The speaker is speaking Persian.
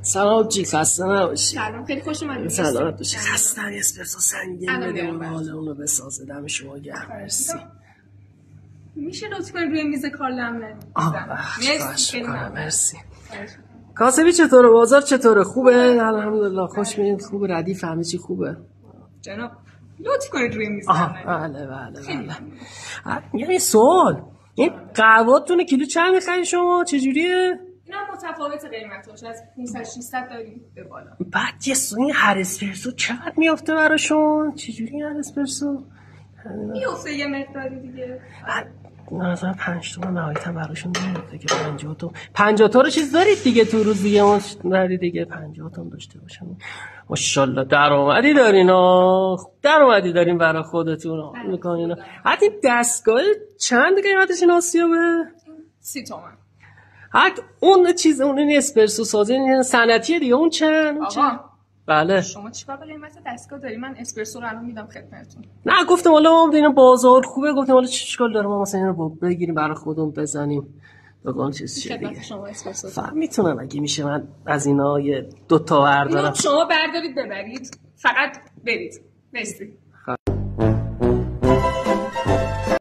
سلام جی، خسته نباشی. سلام، خیلی خوش اومدید. سلامت باشی. خسته اسپرسو سنگین بده اون حال اونو بسازه. دم شما گرم. مرسی. میشه لطف کنید روی میز کار لم مرسی. مرسی. کاسبی چطوره؟ بازار چطوره؟ خوبه؟ الحمدلله. خوش می‌بینید. خوبه، ردیف همه چی خوبه. جناب لطف کنید روی میز لم بله. یه سوال. این قهوه‌تون کیلو چند می‌خرید شما؟ چجوریه؟ اینا متفاوت قیمتاش، از 500 600 داریم به بالا. بعد این هر اسپرسو چقدر میافته براشون؟ چجوری هر اسپرسو؟ میافته یه مقداری دیگه. مثلا 5 تومن نهایتا براشون میاد دیگه. 50 تا رو چیز دارید دیگه تو روز دیگه ما دارید دیگه 50 تا داشته باشن. ماشاءالله درآمدی دارین ها. درآمدی دارین برای خودتون میکنین. حتی دستگاه چند قیمتش این آسیابه؟ 30 تومن. حتی اون چیز اون اسپرسو سازی صنعتیه دیگه. اون چند؟ بله. شما چیکار به قیمت دستگاه داری؟ من اسپرسو رو الان میدم خدمتتون. نه گفتم حالا ما دیدیم بازار خوبه، گفتم حالا چیکار داره ما مثلا اینو بگیریم برای خودمون بزنیم بگم چیز چه دیگه. شما اسپرسو میتونم اگه میشه من از اینا یه 2 تا بردارم. شما بردارید ببرید، فقط برید. مرسی.